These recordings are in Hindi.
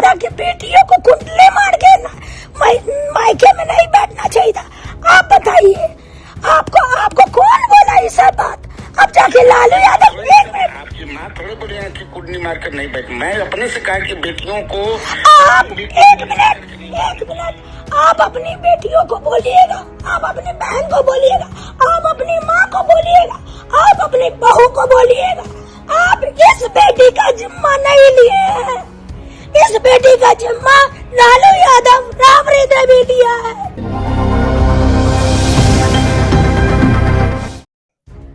था कि बेटियों को कुंडले मार के मायके में नहीं बैठना चाहिए था। आप बताइए, आपको कौन बोला ये सब बात? अब जाके लालू यादव आपकी माँ थोड़े बोले हैं कि कुंडली मार कर नहीं बैठ। मैं अपने से कहा कि बेटियों को आप एक मिनट आप अपनी बेटियों को बोलिएगा, आप अपनी बहन को बोलिएगा, आप अपनी माँ को बोलिएगा, आप अपनी बहू को बोलिएगा। आप इस बेटी का जिम्मा नहीं लिए हैं। इस बेटी का जिम्मा लालू यादव, राबड़ी देवी लिया है।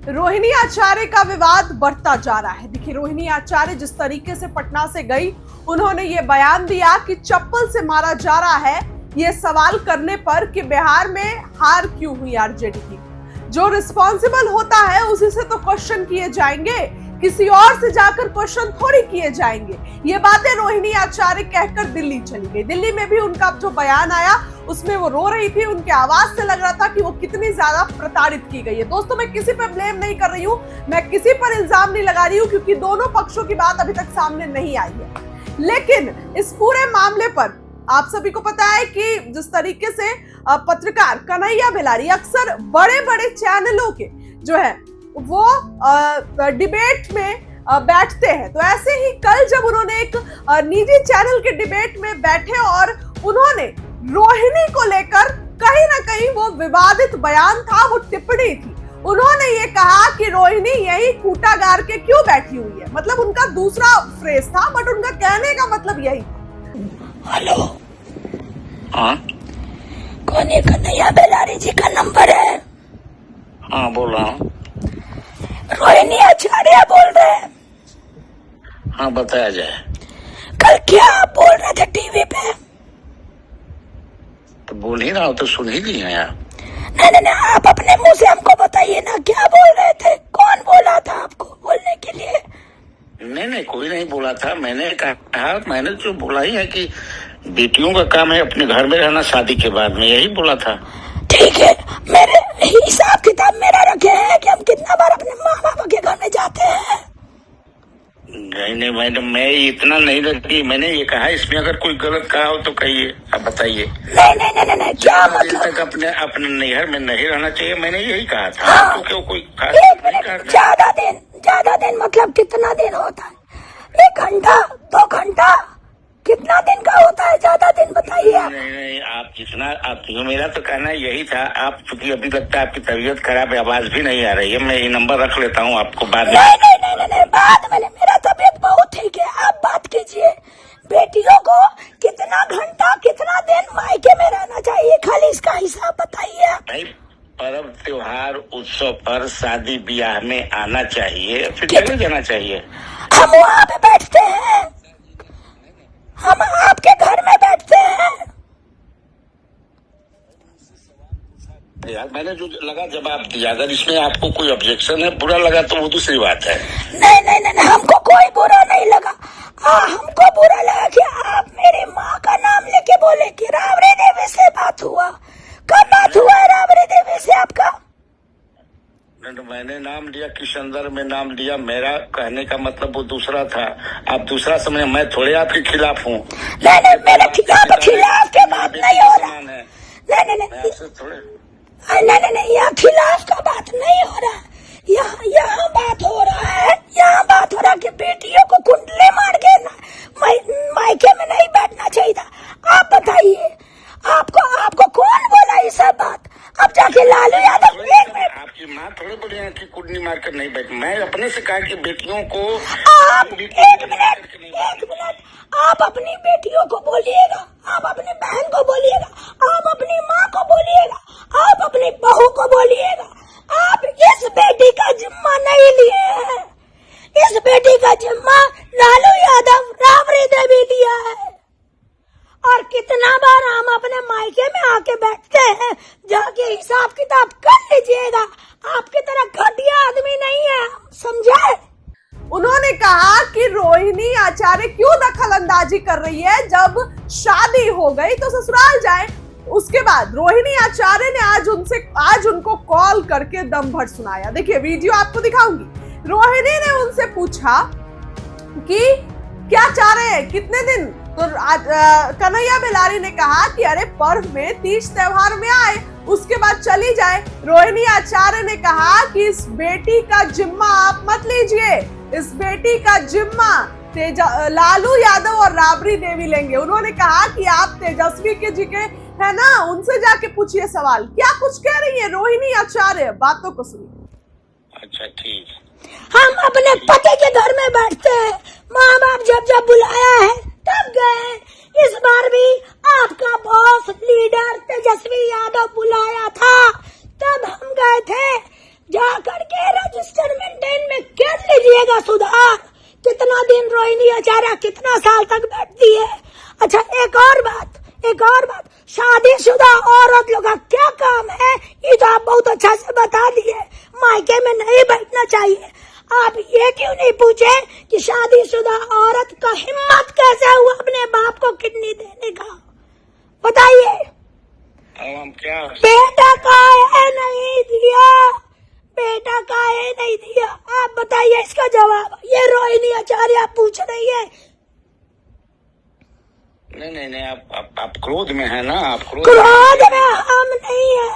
रोहिणी आचार्य का विवाद बढ़ता जा रहा है। देखिए, रोहिणी आचार्य जिस तरीके से पटना से गई, उन्होंने ये बयान दिया कि चप्पल से मारा जा रहा है, ये सवाल करने पर कि बिहार में हार क्यों हुई आरजेडी की। जो रिस्पॉन्सिबल होता है उसी से तो क्वेश्चन किए जाएंगे, किसी और से जाकर क्वेश्चन थोड़ी किए जाएंगे। ये बातें रोहिणी आचार्य कहकर दिल्ली चली गई। दिल्ली में भी उनका जो बयान आया उसमें वो रो रही थी। उनके आवाज से लग रहा था कि वो कितनी ज्यादा प्रताड़ित की गई है। दोस्तों, मैं किसी पर ब्लेम नहीं कर रही हूँ, मैं किसी पर इल्जाम नहीं लगा रही हूँ, क्योंकि दोनों पक्षों की बात अभी तक सामने नहीं आई है। लेकिन इस पूरे मामले पर आप सभी को पता है कि जिस तरीके से पत्रकार कन्हैया बेलारी अक्सर बड़े बड़े चैनलों के जो है वो डिबेट में बैठते हैं, तो ऐसे ही कल जब उन्होंने एक निजी चैनल के डिबेट में बैठे और उन्होंने रोहिणी को लेकर कहीं ना कहीं वो विवादित बयान था, वो टिप्पणी थी। उन्होंने ये कहा कि रोहिणी यही कूटागार के क्यों बैठी हुई है। मतलब उनका दूसरा फ्रेज था, बट उनका कहने का मतलब यही था। हेलो, हाँ कौन है? कन्हैया बेलारी जी का नंबर है। हाँ बोल रहा हूँ। रोहिणी आचार्य बोल रहे हैं। हाँ बताया जाए। कल क्या आप बोल रहे थे टीवी पे? तो बोल ही रहा हूँ, तो सुन ही लिया यार। नहीं, आप अपने मुंह से हमको बताइए ना, क्या बोल रहे थे? कौन बोला था आपको बोलने के लिए? नहीं, कोई नहीं बोला था। मैंने कहा, मैंने जो बोला ही है कि बेटियों का काम है अपने घर में रहना शादी के बाद में, यही बोला था। ठीक है, मेरे हिसाब किताब मेरा रखे हैं कि हम कितना बार अपने माँ बाप के घर में जाते हैं। नहीं मैडम, मैं इतना नहीं रखी। मैंने ये कहा, इसमें अगर कोई गलत कहा हो तो कहिए, आप बताइए। नहीं, क्या मतलब? तक अपने नैहर में नहीं रहना चाहिए, मैंने यही कहा था। हाँ, तो क्यों कोई ज्यादा दिन मतलब कितना दिन होता है? 1 घंटा, 2 घंटा, कितना दिन का होता है? ज्यादा दिन बताइए आप। नहीं, आप जितना आप मेरा तो कहना यही था। आप चूंकि अभी लगता है आपकी तबीयत खराब है, आवाज भी नहीं आ रही है, मैं ये नंबर रख लेता हूँ आपको बाद में। नहीं, बाद में मेरा तबीयत बहुत ठीक है, आप बात कीजिए। बेटियों को कितना घंटा, कितना दिन मायके में रहना चाहिए, खाली इसका हिसाब बताइए। भाई, पर्व त्योहार उत्सव पर शादी ब्याह में आना चाहिए, फिर चले जाना चाहिए। हम वहाँ पे बैठते हैं, हम आपके घर में बैठते हैं। यार, मैंने जो लगा जवाब दिया। अगर इसमें आपको कोई ऑब्जेक्शन है, बुरा लगा तो वो दूसरी बात है। नहीं, हमको कोई बुरा नहीं लगा। हमको बुरा लगा कि आप मेरी माँ का नाम लेके बोले कि राबड़ी देवी से बात हुआ। कब बात हुआ है राबड़ी देवी से आपका? तो मैंने नाम लिया, किस संदर्भ में नाम लिया, मेरा कहने का मतलब वो दूसरा था। आप दूसरा समझे, मैं थोड़े आपके खिलाफ हूँ। नहीं, मेरे खिलाफ के बात नहीं हो रहा। नहीं, यहाँ खिलाफ का बात नहीं हो रहा। यहाँ बात हो रहा है, कि बेटियों को कुंडले मार के मायके में नहीं बैठना चाहिए था। आप बताइए, आपको कौन बोला ये सब बात? अब जाके लालू यादव आपकी माँ थोड़े बोले हैं कि कुंडली मार कर नहीं बैठ। मैं अपने से कहा कि बेटियों को एक मिनट, आप अपनी बेटियों को बोलिएगा, आप अपनी बहन को बोलिएगा, आप अपनी माँ को बोलिएगा, आप अपनी बहू को बोलिएगा। आप इस बेटी का जिम्मा नहीं लिए हैं। इस बेटी का जिम्मा लालू यादव, राबड़ी देवी लिया है। और कितना बार हम अपने मायके में आके बैठते हैं, जाके हिसाब किताब कर लीजिएगा। आपकी तरह घटिया आदमी नहीं है, समझे? उन्होंने कहा कि रोहिणी आचार्य क्यों दखल अंदाजी कर रही है, जब शादी हो गई तो ससुराल जाए। उसके बाद रोहिणी आचार्य ने आज उनको कॉल करके दम भर सुनाया। देखिए, वीडियो आपको दिखाऊंगी। रोहिणी ने उनसे पूछा कि क्या चाह रहे हैं, कितने दिन? तो कन्हैया बेलारी ने कहा कि अरे पर्व में, तीज त्योहार में आए, उसके बाद चली जाए। रोहिणी आचार्य ने कहा कि इस बेटी का जिम्मा आप मत लीजिए, इस बेटी का जिम्मा लालू यादव और राबड़ी देवी लेंगे। उन्होंने कहा कि आप तेजस्वी जी के है ना, उनसे जाके पूछिए सवाल। क्या कुछ कह रही है रोहिणी आचार्य, बातों को सुनिए। अच्छा ठीक। हम अपने पति के घर में बैठते हैं, माँ बाप जब जब बुलाया है तब गए। इस बार भी आपका बॉस लीडर तेजस्वी यादव बुलाया था, तब हम गए थे। जा करके रजिस्टर मेंटेन में कर लीजिएगा सुधार। कितना दिन रोहिणी आचार्य कितना साल तक बैठती है। अच्छा एक और बात, शादीशुदा औरत लोग का क्या काम है, ये तो आप बहुत अच्छा से बता दिए। मायके में नहीं बैठना चाहिए। आप ये क्यों नहीं पूछे कि शादीशुदा औरत का हिम्मत कैसे हुआ अपने बाप को किडनी देने का? बताइए। हम क्या बेटा का है नहीं दिया, बेटा का है नहीं दिया, आप बताइए इसका जवाब। ये रोहिणी आचार्य पूछ रही है। नहीं आप क्रोध में है ना, आप क्रोध में हम नहीं है,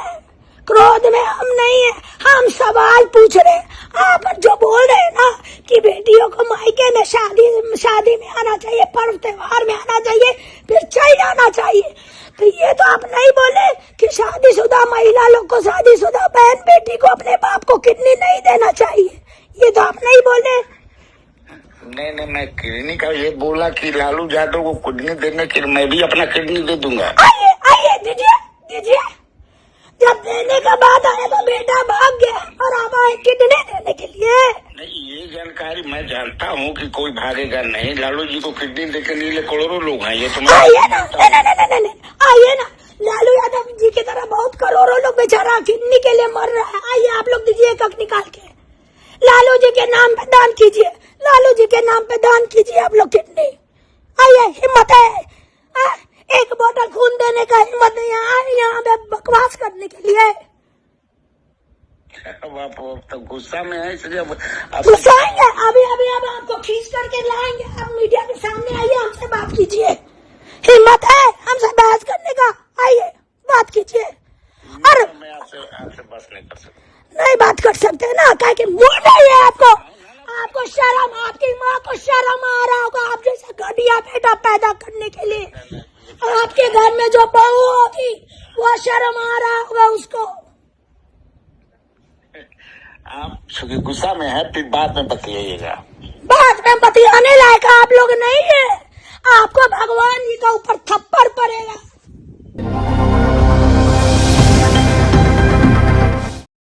क्रोध में हम नहीं है, हम सवाल पूछ रहे। आप जो बोल रहे हैं ना कि बेटियों को मायके में शादी में आना चाहिए, पर्व त्योहार में आना चाहिए, फिर चल जाना चाहिए, तो ये तो आप नहीं बोले कि शादीशुदा महिला लोग को, शादीशुदा बहन बेटी को अपने बाप को किडनी नहीं देना चाहिए। ये तो आप नहीं बोले। नहीं मैं किडनी का ये बोला कि लालू यादव को किडनी देने के लिए मैं भी अपना किडनी दे दूंगा। आइए दीजिए। जब देने का बात आया तो बेटा भाग गया और आप आए किडनी देने के लिए। नहीं ये जानकारी मैं जानता हूँ कि कोई भागेगा नहीं। लालू जी को किडनी देके नीले करोड़ों लोग हैं, ये तो मैं आइए ना, नहीं आइए ना। लालू यादव जी की तरह बहुत करोड़ों लोग बेचारा किडनी के लिए मर रहा है। आइए आप लोग दीजिए एक हक निकाल के, लालू जी के नाम पे दान कीजिए, लालू जी के नाम पे दान कीजिए आप लोग किडनी। आइए, हिम्मत है, एक बोतल खून देने का हिम्मत नहीं है यहाँ पे बकवास करने के लिए। आप तो गुस्सा में है इसलिए गुस्साएंगे। अभी अब आपको खींच करके लाएंगे, आप मीडिया के सामने आइए, हमसे बात कीजिए। हिम्मत है हमसे बहस करने का? आइए बात कीजिए। और मैं आपसे बस नहीं कर सकता। नहीं बात कर सकते ना, क्या कि मूड नहीं है आपको शर्म, आपकी माँ को शर्म आ रहा होगा आप जैसा घटिया बेटा पैदा करने के लिए। आपके घर में जो बहू होगी वो शर्म आ रहा होगा उसको। आप चूंकि गुस्सा में है, फिर बाद में बतियाइएगा। बाद में बतियाने लायक आप लोग नहीं है। आपको भगवान